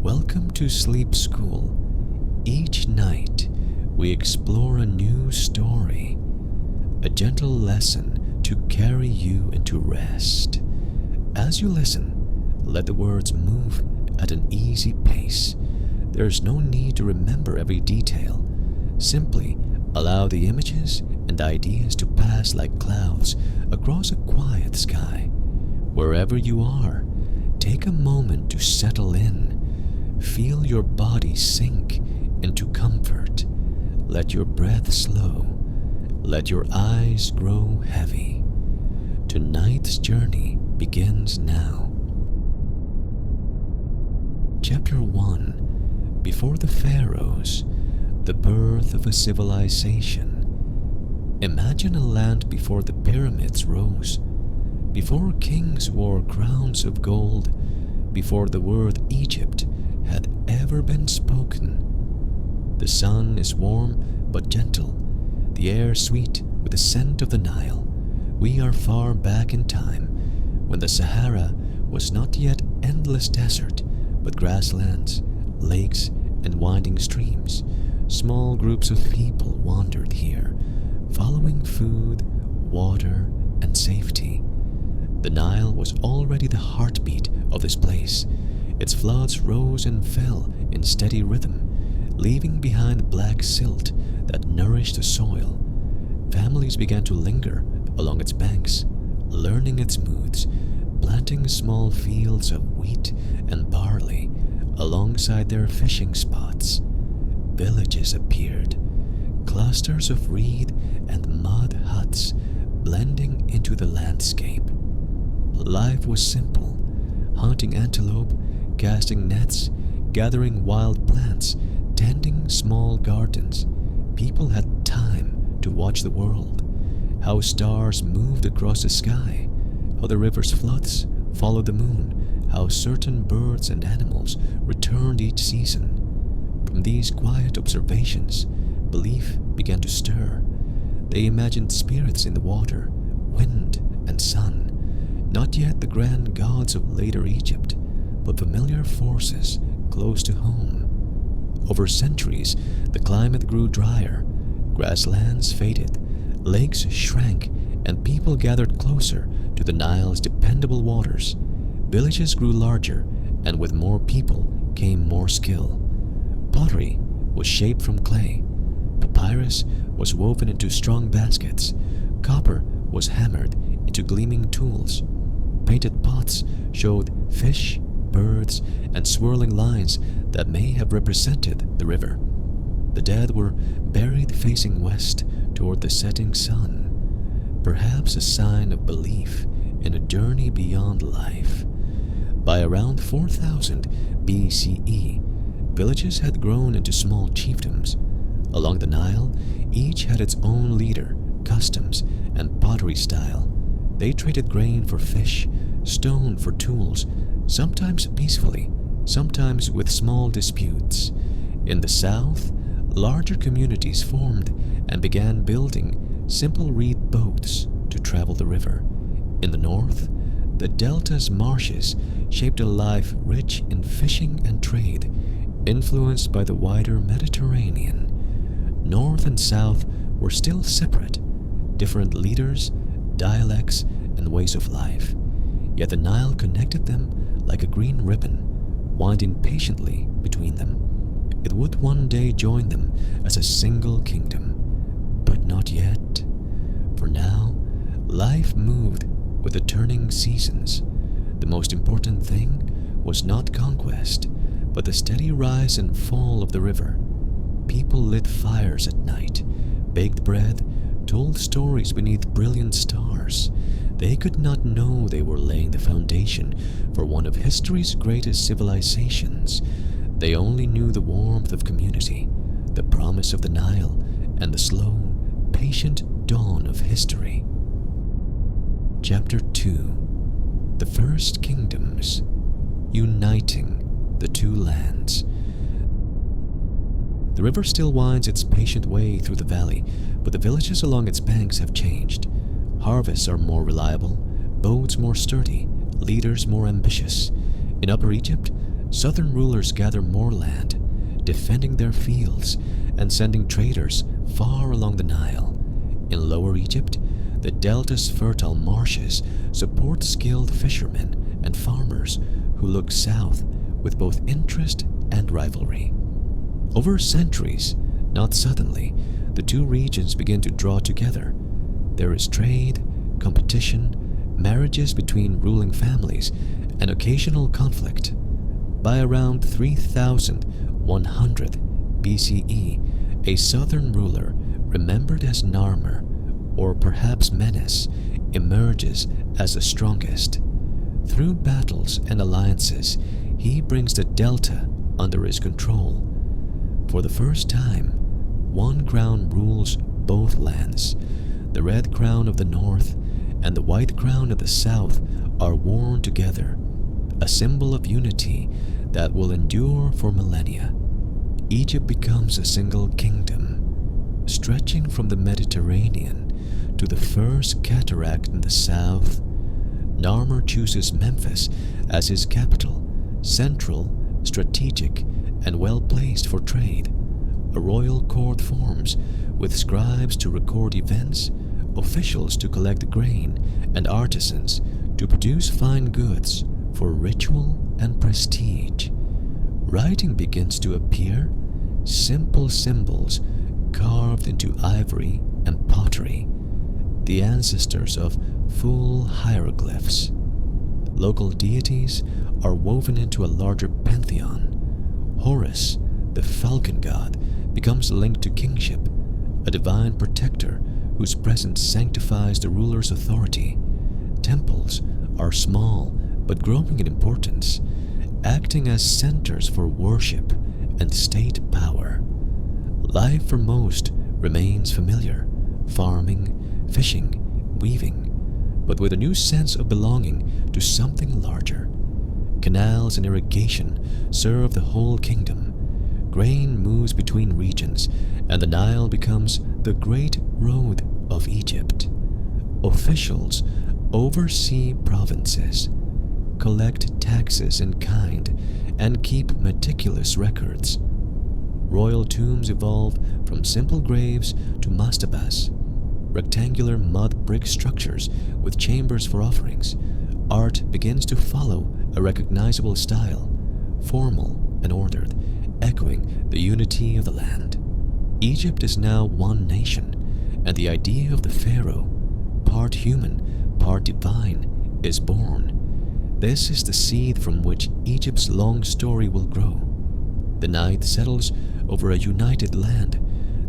Welcome to Sleep School. Each night, we explore a new story, a gentle lesson to carry you into rest. As you listen, let the words move at an easy pace. There's no need to remember every detail. Simply allow the images and ideas to pass like clouds across a quiet sky. Wherever you are, take a moment to settle in. Feel your body sink into comfort. Let your breath slow. Let your eyes grow heavy. Tonight's journey begins now. Chapter 1. Before the Pharaohs, the birth of a civilization. Imagine a land before the pyramids rose, before kings wore crowns of gold, before the word Egypt had ever been spoken. The sun is warm but gentle, the air sweet with the scent of the Nile. We are far back in time, when the Sahara was not yet endless desert, but grasslands, lakes, and winding streams. Small groups of people wandered here, following food, water, and safety. The Nile was already the heartbeat of this place. Its floods rose and fell in steady rhythm, leaving behind black silt that nourished the soil. Families began to linger along its banks, learning its moods, planting small fields of wheat and barley alongside their fishing spots. Villages appeared, clusters of reed and mud huts blending into the landscape. Life was simple, hunting antelope, casting nets, gathering wild plants, tending small gardens. People had time to watch the world, how stars moved across the sky, how the river's floods followed the moon, how certain birds and animals returned each season. From these quiet observations, belief began to stir. They imagined spirits in the water, wind, and sun, not yet the grand gods of later Egypt, but familiar forces close to home. Over centuries, the climate grew drier, grasslands faded, lakes shrank, and people gathered closer to the Nile's dependable waters. Villages grew larger, and with more people came more skill. Pottery was shaped from clay. Papyrus was woven into strong baskets. Copper was hammered into gleaming tools. Painted pots showed fish, birds, and swirling lines that may have represented the river. The dead were buried facing west toward the setting sun, perhaps a sign of belief in a journey beyond life. By around 4000 BCE, villages had grown into small chiefdoms. Along the Nile, each had its own leader, customs, and pottery style. They traded grain for fish, stone for tools, sometimes peacefully, sometimes with small disputes. In the south, larger communities formed and began building simple reed boats to travel the river. In the north, the delta's marshes shaped a life rich in fishing and trade, influenced by the wider Mediterranean. North and south were still separate, different leaders, dialects, and ways of life. Yet the Nile connected them like a green ribbon, winding patiently between them. It would one day join them as a single kingdom, but not yet. For now, life moved with the turning seasons. The most important thing was not conquest, but the steady rise and fall of the river. People lit fires at night, baked bread, told stories beneath brilliant stars. They could not know they were laying the foundation for one of history's greatest civilizations. They only knew the warmth of community, the promise of the Nile, and the slow, patient dawn of history. Chapter 2. The First Kingdoms, Uniting the Two Lands. The river still winds its patient way through the valley, but the villages along its banks have changed. Harvests are more reliable, boats more sturdy, leaders more ambitious. In Upper Egypt, southern rulers gather more land, defending their fields and sending traders far along the Nile. In Lower Egypt, the delta's fertile marshes support skilled fishermen and farmers who look south with both interest and rivalry. Over centuries, not suddenly, the two regions begin to draw together. There is trade, competition, marriages between ruling families, and occasional conflict. By around 3100 BCE, a southern ruler, remembered as Narmer, or perhaps Menes, emerges as the strongest. Through battles and alliances, he brings the delta under his control. For the first time, one crown rules both lands. The red crown of the north and the white crown of the south are worn together, a symbol of unity that will endure for millennia. Egypt becomes a single kingdom, stretching from the Mediterranean to the first cataract in the south. Narmer chooses Memphis as his capital, central, strategic, and well-placed for trade. A royal court forms, with scribes to record events, officials to collect grain, and artisans to produce fine goods for ritual and prestige. Writing begins to appear, simple symbols carved into ivory and pottery, the ancestors of full hieroglyphs. Local deities are woven into a larger pantheon. Horus, the falcon god, becomes linked to kingship, a divine protector whose presence sanctifies the ruler's authority. Temples are small but growing in importance, acting as centers for worship and state power. Life for most remains familiar: farming, fishing, weaving, but with a new sense of belonging to something larger. Canals and irrigation serve the whole kingdom. Grain moves between regions, and the Nile becomes the great road of Egypt. Officials oversee provinces, collect taxes in kind, and keep meticulous records. Royal tombs evolve from simple graves to mastabas, rectangular mud brick structures with chambers for offerings. Art begins to follow a recognizable style, formal and ordered, echoing the unity of the land. Egypt is now one nation, and the idea of the pharaoh, part human, part divine, is born. This is the seed from which Egypt's long story will grow. The night settles over a united land,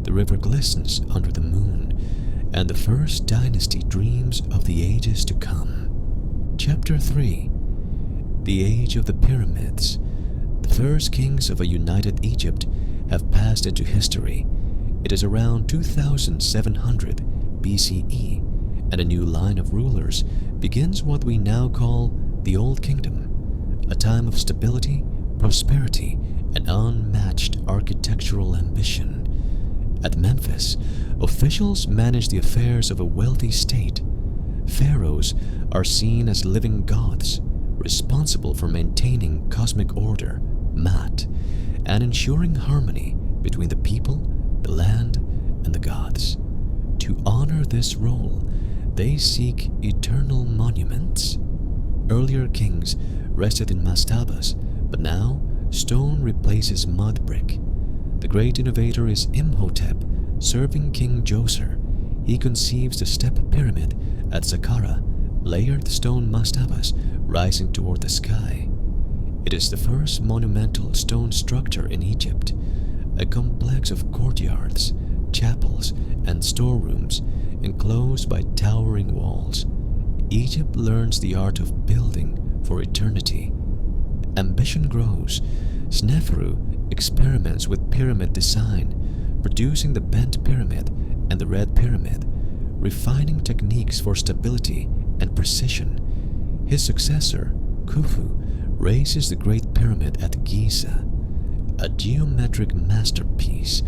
the river glistens under the moon, and the first dynasty dreams of the ages to come. Chapter 3. The Age of the Pyramids. The first kings of a united Egypt have passed into history. It is around 2700 BCE, and a new line of rulers begins what we now call the Old Kingdom, a time of stability, prosperity, and unmatched architectural ambition. At Memphis, officials manage the affairs of a wealthy state. Pharaohs are seen as living gods, responsible for maintaining cosmic order, Mat, and ensuring harmony between the people, the land, and the gods. To honor this role, they seek eternal monuments. Earlier kings rested in mastabas, but now stone replaces mud brick. The great innovator is Imhotep, serving King Djoser. He conceives the step pyramid at Saqqara, layered stone mastabas rising toward the sky. It is the first monumental stone structure in Egypt, a complex of courtyards, chapels, and storerooms enclosed by towering walls. Egypt learns the art of building for eternity. Ambition grows. Sneferu experiments with pyramid design, producing the bent pyramid and the red pyramid, refining techniques for stability and precision. His successor, Khufu, raises the Great Pyramid at Giza, a geometric masterpiece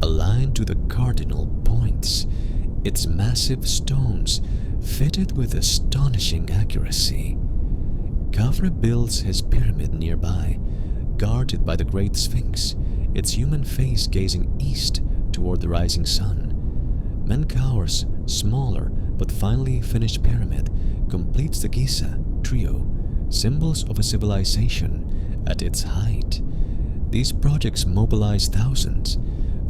aligned to the cardinal points, its massive stones fitted with astonishing accuracy. Khafre builds his pyramid nearby, guarded by the Great Sphinx, its human face gazing east toward the rising sun. Menkaur's smaller but finely finished pyramid completes the Giza trio, symbols of a civilization at its height. These projects mobilize thousands,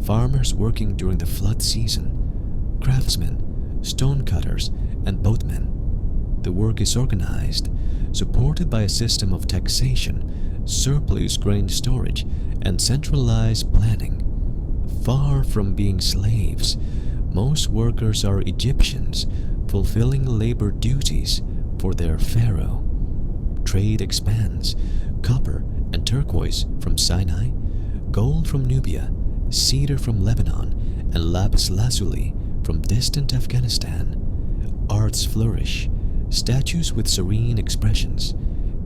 farmers working during the flood season, craftsmen, stonecutters, and boatmen. The work is organized, supported by a system of taxation, surplus grain storage, and centralized planning. Far from being slaves, most workers are Egyptians fulfilling labor duties for their pharaoh. Trade expands, copper and turquoise from Sinai, gold from Nubia, cedar from Lebanon, and lapis lazuli from distant Afghanistan. Arts flourish, statues with serene expressions,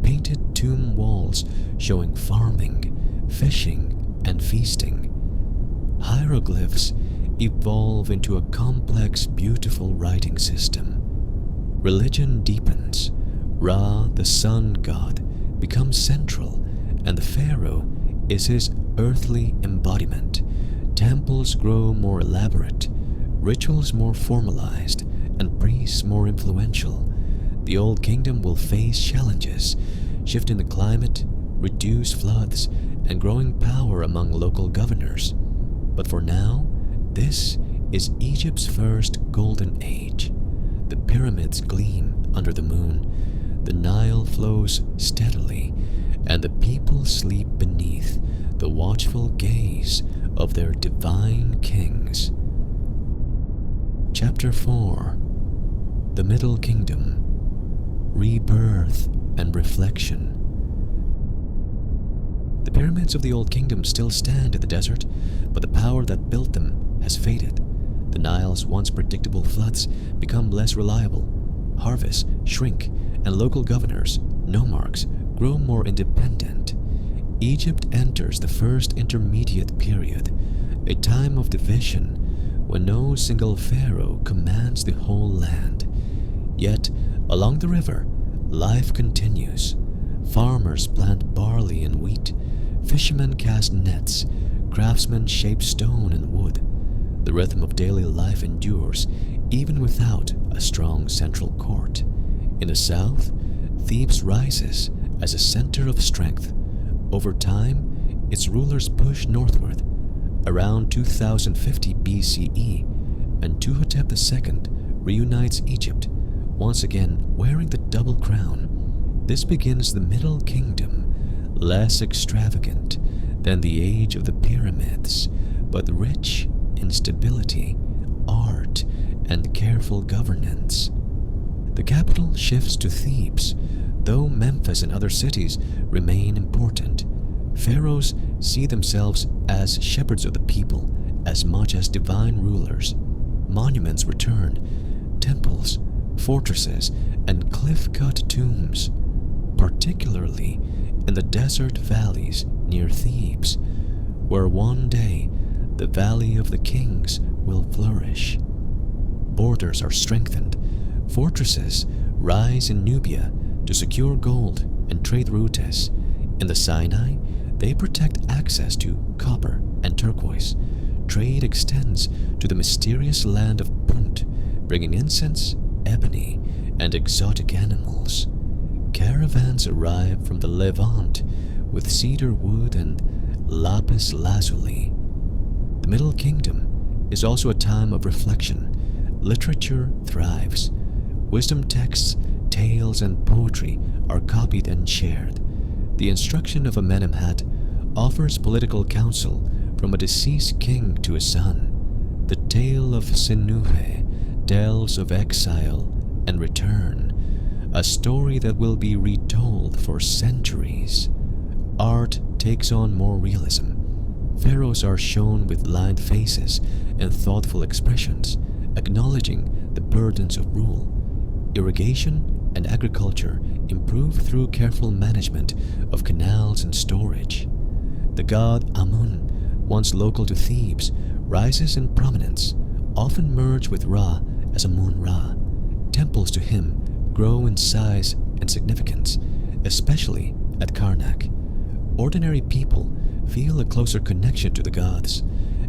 painted tomb walls showing farming, fishing, and feasting. Hieroglyphs evolve into a complex, beautiful writing system. Religion deepens. Ra, the sun god, becomes central, and the pharaoh is his earthly embodiment. Temples grow more elaborate, rituals more formalized, and priests more influential. The Old Kingdom will face challenges, shift in the climate, reduced floods, and growing power among local governors. But for now, this is Egypt's first golden age. The pyramids gleam under the moon, the Nile flows steadily, and the people sleep beneath the watchful gaze of their divine kings. Chapter 4. The Middle Kingdom. Rebirth and Reflection. The pyramids of the Old Kingdom still stand in the desert, but the power that built them has faded. The Nile's once predictable floods become less reliable. Harvests shrink, and local governors, nomarchs, grow more independent. Egypt enters the first intermediate period, a time of division when no single pharaoh commands the whole land. Yet, along the river, life continues. Farmers plant barley and wheat, fishermen cast nets, craftsmen shape stone and wood. The rhythm of daily life endures, even without a strong central court. In the south, Thebes rises as a center of strength. Over time, its rulers push northward. Around 2050 BCE, and Tuhotep II reunites Egypt, once again wearing the double crown. This begins the Middle Kingdom, less extravagant than the age of the pyramids, but rich in stability, art, and careful governance. The capital shifts to Thebes, though Memphis and other cities remain important. Pharaohs see themselves as shepherds of the people as much as divine rulers. Monuments return, temples, fortresses, and cliff-cut tombs, particularly in the desert valleys near Thebes, where one day the Valley of the Kings will flourish. Borders are strengthened. Fortresses rise in Nubia to secure gold and trade routes. In the Sinai, they protect access to copper and turquoise. Trade extends to the mysterious land of Punt, bringing incense, ebony, and exotic animals. Caravans arrive from the Levant with cedar wood and lapis lazuli. The Middle Kingdom is also a time of reflection. Literature thrives. Wisdom texts, tales, and poetry are copied and shared. The instruction of Amenemhat offers political counsel from a deceased king to a son. The tale of Sinuhe tells of exile and return, a story that will be retold for centuries. Art takes on more realism. Pharaohs are shown with lined faces and thoughtful expressions, acknowledging the burdens of rule. Irrigation and agriculture improve through careful management of canals and storage. The god Amun, once local to Thebes, rises in prominence, often merged with Ra as Amun-Ra. Temples to him grow in size and significance, especially at Karnak. ordinary people feel a closer connection to the gods,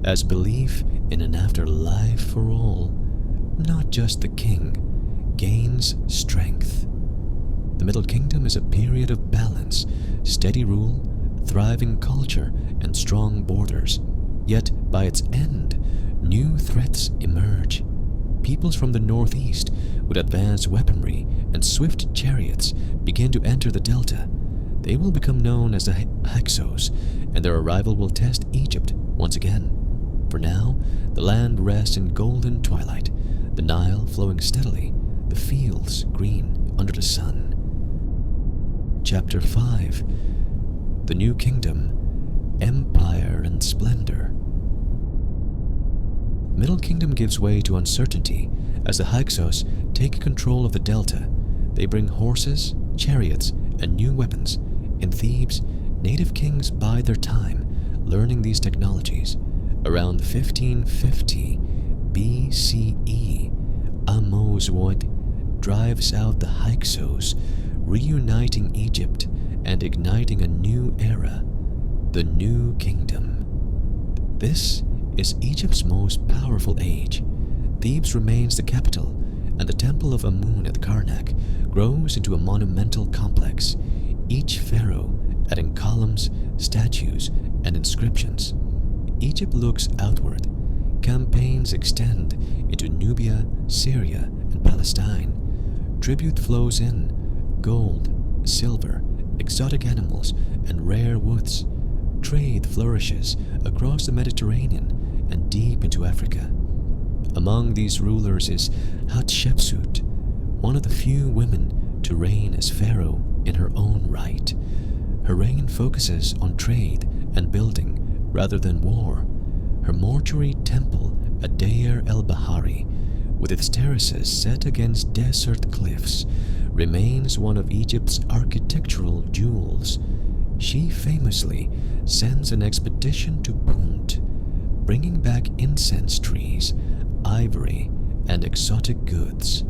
as belief in an afterlife for all, not just the king, gains strength. The Middle Kingdom is a period of balance, steady rule, thriving culture, and strong borders. Yet, by its end, new threats emerge. Peoples from the northeast, with advanced weaponry and swift chariots, begin to enter the delta. They will become known as the Hyksos, and their arrival will test Egypt once again. For now, the land rests in golden twilight, the Nile flowing steadily, the fields green under the sun. Chapter 5: The New Kingdom, Empire and Splendor. Middle Kingdom gives way to uncertainty as the Hyksos take control of the delta. They bring horses, chariots, and new weapons. In Thebes, native kings bide their time learning these technologies. Around 1550 BCE, Amozwod drives out the Hyksos, reuniting Egypt and igniting a new era, the New Kingdom. This is Egypt's most powerful age. Thebes remains the capital, and the temple of Amun at Karnak grows into a monumental complex, each pharaoh adding columns, statues, and inscriptions. Egypt looks outward. Campaigns extend into Nubia, Syria, and Palestine. Tribute flows in: gold, silver, exotic animals, and rare woods. Trade flourishes across the Mediterranean and deep into Africa. Among these rulers is Hatshepsut, one of the few women to reign as pharaoh in her own right. Her reign focuses on trade and building rather than war. Her mortuary temple at Deir el-Bahari, with its terraces set against desert cliffs, remains one of Egypt's architectural jewels. She famously sends an expedition to Punt, bringing back incense trees, ivory, and exotic goods.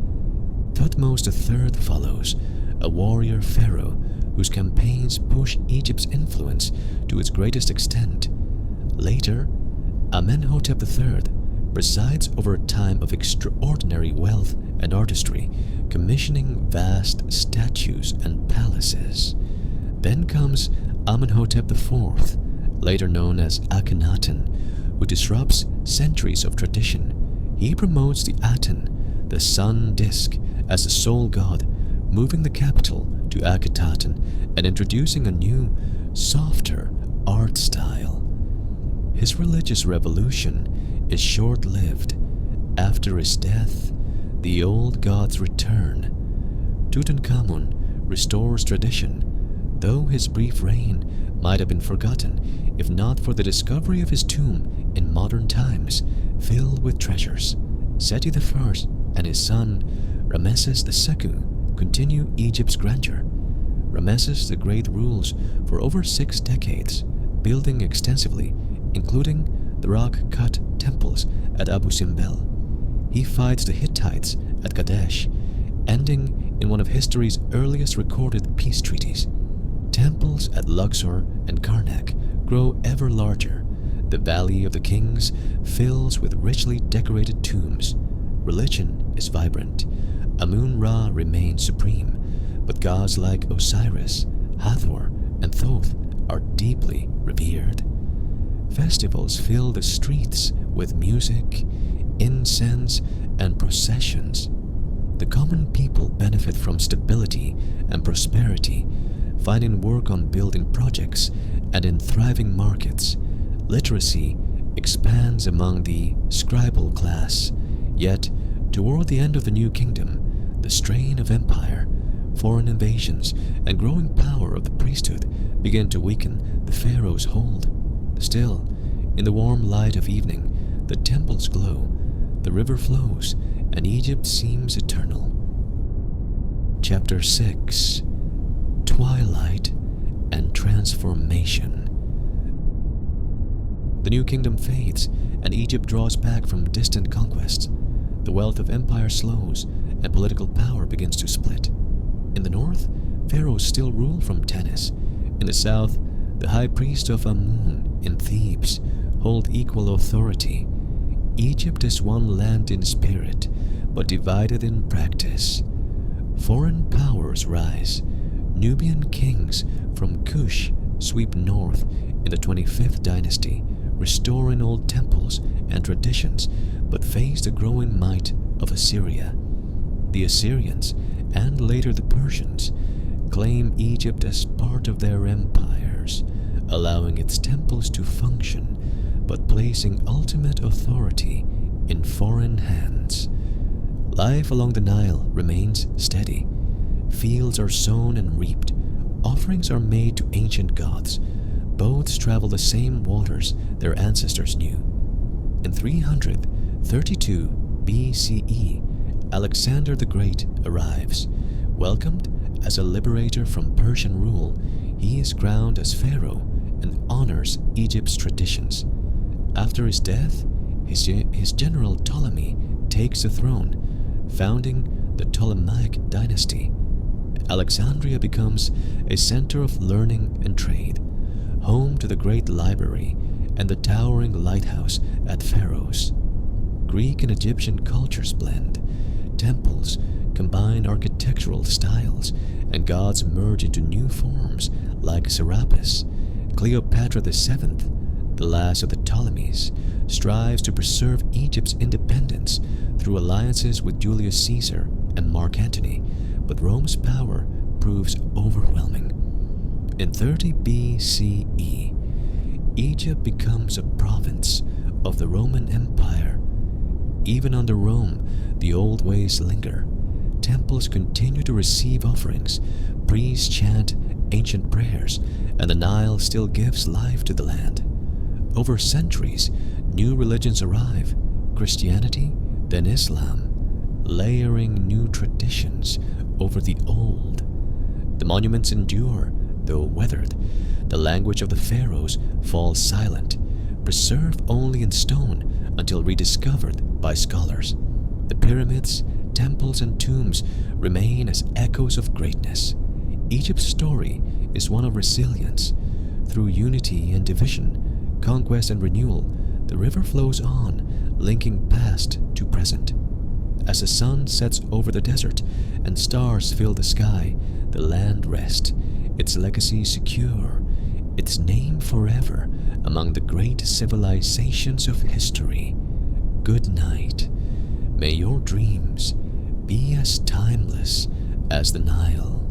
Thutmose III follows, a warrior pharaoh whose campaigns push Egypt's influence to its greatest extent. Later, Amenhotep III presides over a time of extraordinary wealth and artistry, commissioning vast statues and palaces. Then comes Amenhotep IV, later known as Akhenaten, who disrupts centuries of tradition. He promotes the Aten, the sun disk, as the sole god, moving the capital to Akhetaten and introducing a new, softer art style. His religious revolution is short-lived. After his death, the old gods return. Tutankhamun restores tradition, though his brief reign might have been forgotten if not for the discovery of his tomb in modern times, filled with treasures. Seti I and his son Ramesses II continue Egypt's grandeur. Ramesses the Great rules for over 6 decades, building extensively, including the rock-cut temples at Abu Simbel. He fights the Hittites at Kadesh, ending in one of history's earliest recorded peace treaties. Temples at Luxor and Karnak grow ever larger. The Valley of the Kings fills with richly decorated tombs. Religion is vibrant. Amun-Ra remains supreme, but gods like Osiris, Hathor, and Thoth are deeply revered. Festivals fill the streets with music, incense, and processions. The common people benefit from stability and prosperity, finding work on building projects and in thriving markets. Literacy expands among the scribal class, yet toward the end of the New Kingdom, the strain of empire, foreign invasions, and growing power of the priesthood begin to weaken the pharaoh's hold. Still, in the warm light of evening, the temples glow, the river flows, and Egypt seems eternal. Chapter 6: Twilight and Transformation. The New Kingdom fades, and Egypt draws back from distant conquests. The wealth of empire slows, and political power begins to split. In the north, pharaohs still rule from Tanis. In the south, The high priest of Amun in Thebes hold equal authority. Egypt is one land in spirit, but divided in practice. Foreign powers rise. Nubian kings from Kush sweep north in the 25th dynasty, restoring old temples and traditions, but face the growing might of Assyria. The Assyrians, and later the Persians, claim Egypt as part of their empires, allowing its temples to function, but placing ultimate authority in foreign hands. Life along the Nile remains steady. Fields are sown and reaped. Offerings are made to ancient gods. Boats travel the same waters their ancestors knew. In 332 BCE, Alexander the Great arrives. Welcomed as a liberator from Persian rule, he is crowned as pharaoh and honors Egypt's traditions. After his death, his general Ptolemy takes the throne, founding the Ptolemaic dynasty. Alexandria becomes a center of learning and trade, home to the great library and the towering lighthouse at Pharaohs. Greek and Egyptian cultures blend. Temples combine architectural styles, and gods merge into new forms like Serapis. Cleopatra VII, the last of the Ptolemies, strives to preserve Egypt's independence through alliances with Julius Caesar and Mark Antony, but Rome's power proves overwhelming. In 30 BCE, Egypt becomes a province of the Roman Empire. Even under Rome, the old ways linger. Temples continue to receive offerings, priests chant ancient prayers, and the Nile still gives life to the land. Over centuries, new religions arrive, Christianity, then Islam, layering new traditions over the old. The monuments endure, though weathered. The language of the pharaohs falls silent, preserved only in stone until rediscovered by scholars. The pyramids, temples, and tombs remain as echoes of greatness. Egypt's story is one of resilience. Through unity and division, conquest and renewal, the river flows on, linking past to present. As the sun sets over the desert and stars fill the sky, the land rests, its legacy secure, its name forever among the great civilizations of history. Good night. May your dreams be as timeless as the Nile.